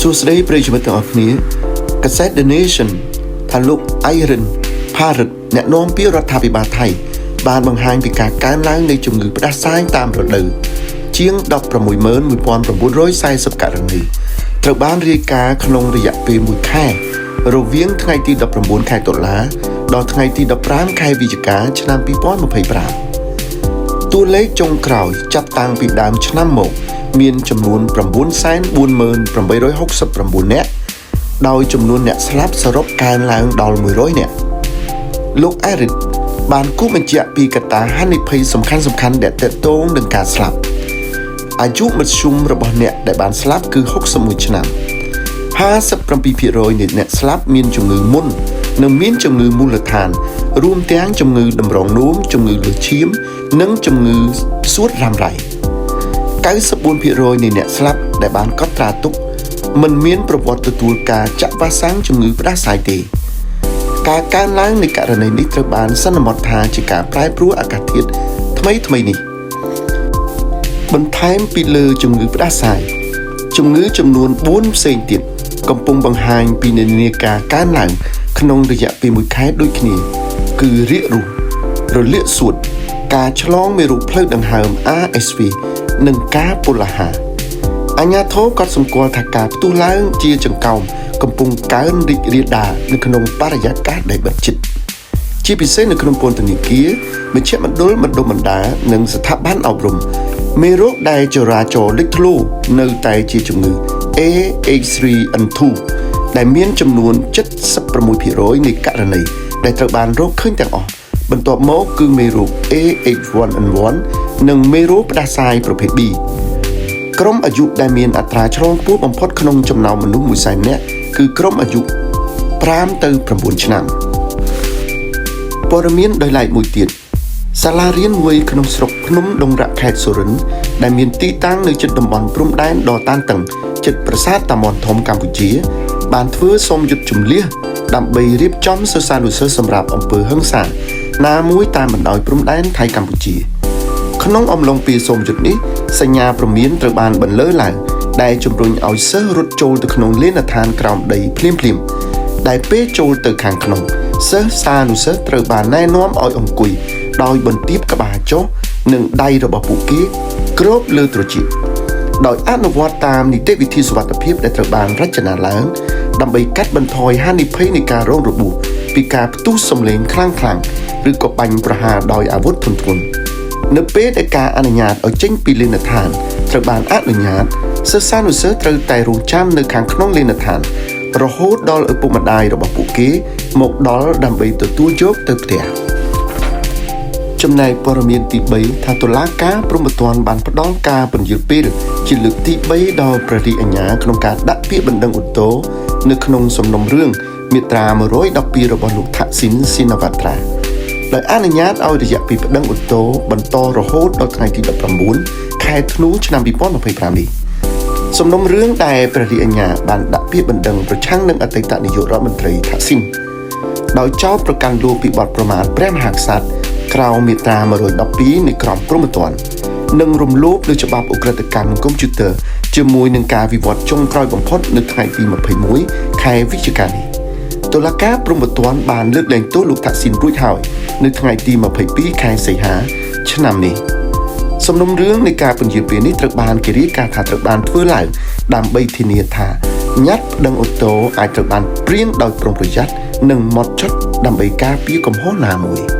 សួស្តីប្រិយមិត្តទាំងអស់គ្នាកាសែត The Nation ថាលោក Iron Parrott អ្នកនាំពាក្យរដ្ឋាភិបាលថៃបានបង្ហាញពីការកើនឡើងនៃជំងឺផ្ដាសាយតាមរដូវជាង 161,940 ករណីត្រូវបានរាយការណ៍ក្នុងរយៈពេល1ខែរវាងថ្ងៃទី19ខែតុលាដល់ថ្ងៃទី15ខែវិច្ឆិកាឆ្នាំ2025តួលេខចុងក្រោយចាប់តាំងពីដើមឆ្នាំមកមានចំនួន 948,869 នាក់ដោយចំនួនអ្នកស្លាប់សរុបកើនឡើងដល់100នាក់លោក Eric បានគូសបញ្ជាក់ពីកត្តាហានិភ័យសំខាន់ៗដែលទាក់ទងនឹងការស្លាប់អាយុមធ្យមរបស់អ្នកដែលបានស្លាប់គឺ61ឆ្នាំ 57% នៃអ្នកស្លាប់មានជំងឺមុននិងមានជំងឺមូលដ្ឋានរួមទាំងជំងឺតម្រងនោមជំងឺលើសឈាមនិងជំងឺសួតរ៉ាំរ៉ៃ 94% នៃអ្នកស្លាប់ដែលបានកត់ត្រាទុកមិនមានប្រវត្តិទទួលការចាក់វ៉ាក់សាំងជំងឺផ្ដាសាយទេការកើនឡើងនៃករណីនេះត្រូវបានសន្មតថាជាការប្រែប្រួលអាកាសធាតុថ្មីនេះបន្ថែមពីលើជំងឺផ្ដាសាយជំងឺចំនួន4ផ្សេងទៀតកំពុងបង្ហាញពីនិន្នាការកើនឡើងក្នុងរយៈពេល1ខែដូចគ្នាគឺរាគរូសរលាកសួតការឆ្លងមេរោគផ្លូវដង្ហើម RSV និងការពុលអាហារអាជ្ញាធរក៏សម្គាល់ថាការផ្ទុះឡើងជាចង្កោមកំពុងកើនរីករាលដាលនៅក្នុងបរិយាកាសដែលបិទជិតជាពិសេសនៅក្នុងពន្ធនាគារមជ្ឈមណ្ឌលបណ្ដុំបណ្ដានិងស្ថាប័នអប់រំមេរោគដែលចរាចរណ៍លេចធ្លោនៅតែជាជំងឺ AH3N2 ដែលមានចំនួន 76% នៃករណីដែលត្រូវបានរកឃើញទាំងអស់បន្ទាប់មកគឺមេរោគ AH1N1 និងមេរោគផ្ដាសាយប្រភេទ B ក្រុមអាយុដែលមានអត្រាឆ្លងខ្ពស់បំផុតក្នុងចំណោមមនុស្ស100,000នាក់គឺក្រុមអាយុ5ទៅ9ឆ្នាំព័ត៌មានដោយឡែកមួយទៀតសាលារៀនមួយក្នុងស្រុកភ្នំដងរៈខេត្តសុរិន្ទដែលមានទីតាំងនៅជិតតំបន់ព្រំដែនដ៏តានតឹងជិតប្រាសាទតាមាន់ធំកម្ពុជាបានធ្វើសូមយុទ្ធជម្លៀសដើម្បីរៀបចំសិស្សានុសិស្សសម្រាប់អំពើហិង្សាណាមួយតាមបណ្ដោយព្រំដែនថៃកម្ពុជាក្នុងអំឡុងពេលសូមយុទ្ធនេះសញ្ញាព្រមានត្រូវបានបន្លឺឡើងដែលជំរុញឲ្យសិស្សរត់ចូលទៅក្នុងលេនដ្ឋានក្រោមដីភ្លាមៗដែលពេលចូលទៅខាងក្នុងសិស្សសានុសិស្សត្រូវបានណែនាំឲ្យអង្គុយដោយបន្ទាបក្បាលចុះនិងដៃរបស់ពួកគេគ្របលើត្រចៀកដោយអនុវត្តតាមនីតិវិធីសុវត្ថិភាពដែលត្រូវបានរចនាឡើងដើម្បីកាត់បន្ថយហានិភ័យនៃការរងរបួសពីការផ្ទុះសំឡេងខ្លាំងៗឬក៏បាញ់ប្រហារដោយអាវុធធ្ងន់ៗនៅពេលដែលការអនុញ្ញាតឲ្យចេញពីលេនដ្ឋានត្រូវបានអនុញ្ញាតសិស្សានុសិស្សត្រូវតែរង់ចាំនៅខាងក្នុងលេនដ្ឋានរហូតដល់ឪពុកម្ដាយរបស់ពួកគេមកដល់ដើម្បីទទួលយកទៅផ្ទះចំណែកព័ត៌មានទី3ថាតុលាការព្រហ្មទណ្ឌបានផ្ដល់ការពន្យាលពេលជាលើកទី3ដល់ព្រះរាជអាជ្ញាក្នុងការដាក់ពាក្យបណ្ដឹងឧទ្ធរណ៍នៅក្នុងសំណុំរឿងមាត្រា112របស់លោកថាក់ស៊ីនស៊ីណាវ៉ាត្រាដោយអនុញ្ញាតឲ្យរយៈពេលបណ្ដឹងឧទ្ធរណ៍បន្តរហូតដល់ថ្ងៃទី19ខែធ្នូឆ្នាំ2025នេះសំណុំរឿងដែលព្រះរាជអាជ្ញាបានដាក់ពាក្យបណ្ដឹងប្រឆាំងនឹងអតីតនាយករដ្ឋមន្ត្រីថាក់ស៊ីនដោយចោទប្រកាន់លោកពីបទប្រមាថព្រះមហាក្សត្រក្រោមមាត្រា112នៃក្រមព្រហ្មទណ្ឌនិងរំលោភលើច្បាប់ឧក្រិដ្ឋកម្មកុំព្យូទ័រជាមួយនឹងការវិវត្តចុងក្រោយបំផុតនៅថ្ងៃទី21ខែវិច្ឆិកានេះតុលាការព្រហ្មទណ្ឌបានលើកលែងទោសលោកថាក់ស៊ីនរួចហើយនៅថ្ងៃទី22ខែសីហាឆ្នាំនេះសំណុំរឿងនៃការពន្យាលពេលនេះត្រូវបានគេរាយការណ៍ថាត្រូវបានធ្វើឡើងដើម្បីធានាថាញត្តិប្តឹងឧទ្ធរណ៍អាចត្រូវបានព្រៀងដោយប្រុងប្រយ័ត្ននិងហ្មត់ចត់ដើម្បីការពារកំហុសណាមួយ